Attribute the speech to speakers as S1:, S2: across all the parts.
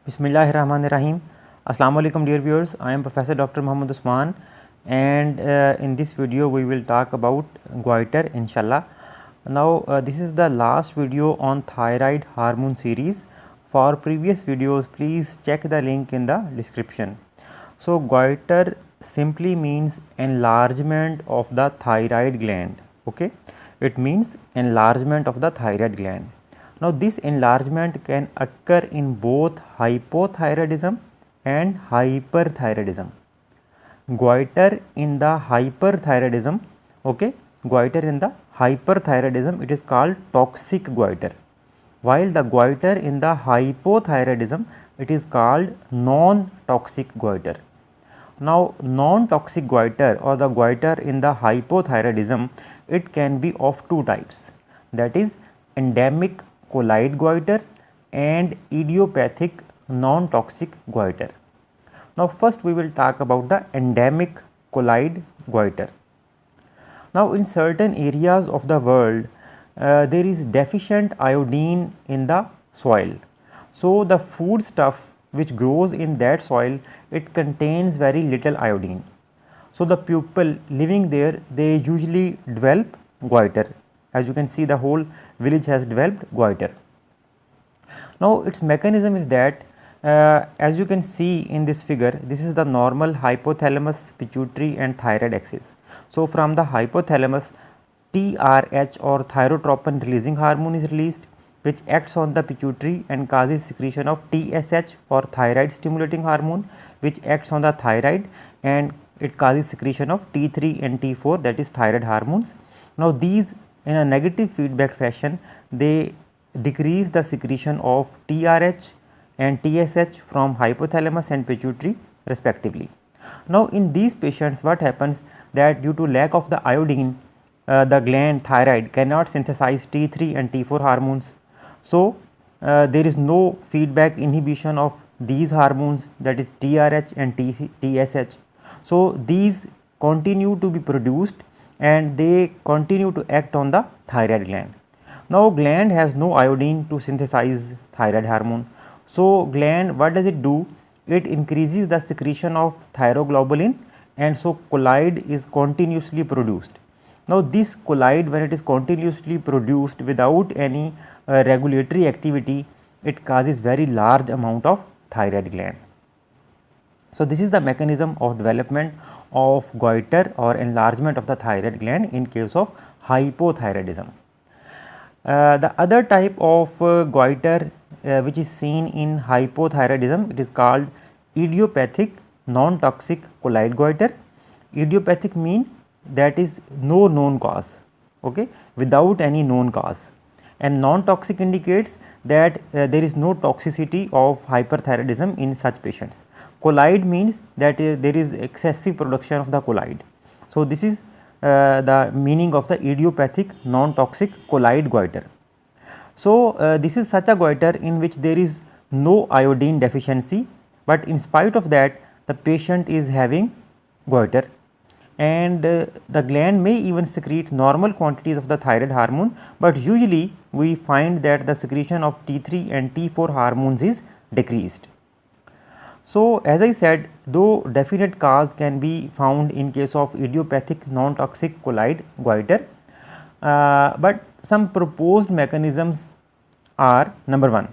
S1: Bismillahirrahmanirrahim. Assalamu alaikum dear viewers. I am Professor Dr. Muhammad Usman, and in this video we will talk about goiter inshallah. Now this is the last video on thyroid hormone series. For previous videos please check the link in the description. So goiter simply means enlargement of the thyroid gland. Okay, it means enlargement of the thyroid gland. Now this enlargement can occur in both hypothyroidism and hyperthyroidism. Goiter in the hyperthyroidism, okay, goiter in the hyperthyroidism, it is called toxic goiter, while the goiter in the hypothyroidism, it is called non-toxic goiter. Now non-toxic goiter or the goiter in the hypothyroidism, it can be of two types, that is endemic colloid goiter and idiopathic non-toxic goiter. Now first we will talk about the endemic colloid goiter. Now in certain areas of the world there is deficient iodine in the soil. So the food stuff which grows in that soil, it contains very little iodine. So the people living there, they usually develop goiter. As you can see, the whole village has developed goiter. Now its mechanism is that as you can see in this figure, this is the normal hypothalamus, pituitary and thyroid axis. So from the hypothalamus, TRH or thyrotropin releasing hormone is released, which acts on the pituitary and causes secretion of TSH or thyroid stimulating hormone, which acts on the thyroid and it causes secretion of T3 and T4, that is thyroid hormones. Now these in a negative feedback fashion, they decrease the secretion of TRH and TSH from hypothalamus and pituitary respectively. Now in these patients what happens that due to lack of the iodine, the gland thyroid cannot synthesize T3 and T4 hormones. So there is no feedback inhibition of these hormones, that is TRH and TSH. So these continue to be produced and they continue to act on the thyroid gland. Now gland has no iodine to synthesize thyroid hormone. So gland, what does it do? It increases the secretion of thyroglobulin, and so colloid is continuously produced. Now this colloid, when it is continuously produced without any regulatory activity, it causes very large amount of thyroid gland. So this is the mechanism of development of goiter or enlargement of the thyroid gland in case of hypothyroidism. The other type of goiter which is seen in hypothyroidism, it is called idiopathic non-toxic colloid goiter. Idiopathic mean that is no known cause, okay, without any known cause, and non-toxic indicates that there is no toxicity of hyperthyroidism in such patients. Colloid means that there is excessive production of the colloid. So this is the meaning of the idiopathic non-toxic colloid goiter. So this is such a goiter in which there is no iodine deficiency, but in spite of that the patient is having goiter, and the gland may even secrete normal quantities of the thyroid hormone, but usually we find that the secretion of T3 and T4 hormones is decreased. So as I said, though definite cause can be found in case of idiopathic non-toxic colloid goiter, but some proposed mechanisms are: number one,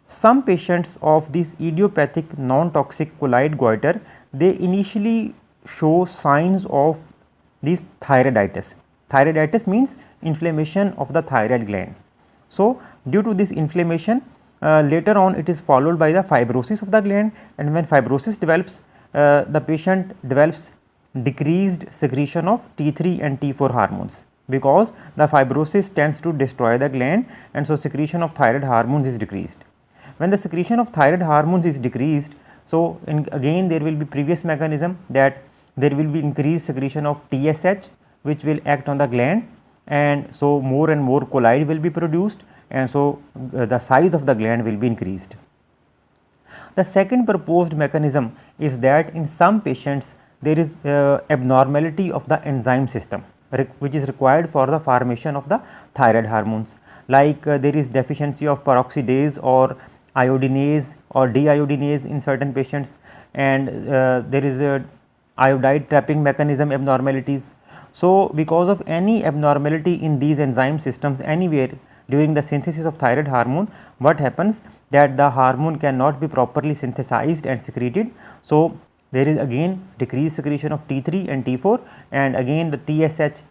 S1: some patients of this idiopathic non-toxic colloid goiter, they initially show signs of this thyroiditis. Thyroiditis means inflammation of the thyroid gland. So due to this inflammation, later on it is followed by the fibrosis of the gland, and when fibrosis develops, the patient develops decreased secretion of T3 and T4 hormones, because the fibrosis tends to destroy the gland, and so secretion of thyroid hormones is decreased. When the secretion of thyroid hormones is decreased, so again there will be previous mechanism that there will be increased secretion of TSH, which will act on the gland, and so more and more colloid will be produced, and so the size of the gland will be increased. The second proposed mechanism is that in some patients there is abnormality of the enzyme system which is required for the formation of the thyroid hormones, like there is deficiency of peroxidase or iodinase or deiodinase in certain patients, and there is a iodide trapping mechanism abnormalities. So, because of any abnormality in these enzyme systems anywhere during the synthesis of thyroid hormone, what happens that the hormone cannot be properly synthesized and secreted. So, there is again decreased secretion of T3 and T4, and again the TSH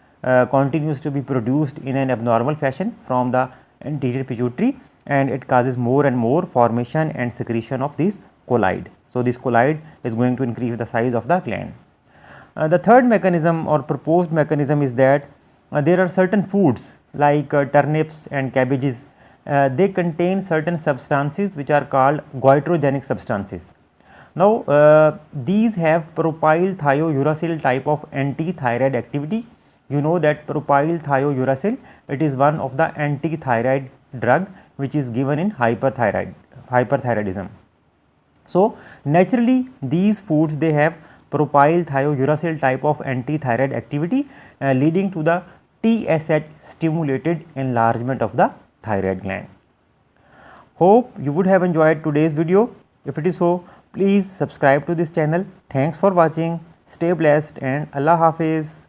S1: continues to be produced in an abnormal fashion from the anterior pituitary, and it causes more and more formation and secretion of this colloid. So, this colloid is going to increase the size of the gland. The third mechanism or proposed mechanism is that there are certain foods like turnips and cabbages, they contain certain substances which are called goitrogenic substances. Now, these have propylthiouracil type of anti-thyroid activity. You know that propylthiouracil, it is one of the anti-thyroid drug which is given in hyperthyroidism. So, naturally these foods, they have propylthiouracil type of anti-thyroid activity, leading to the TSH stimulated enlargement of the thyroid gland. Hope you would have enjoyed today's video. If it is so, please subscribe to this channel. Thanks for watching. Stay blessed and Allah Hafiz.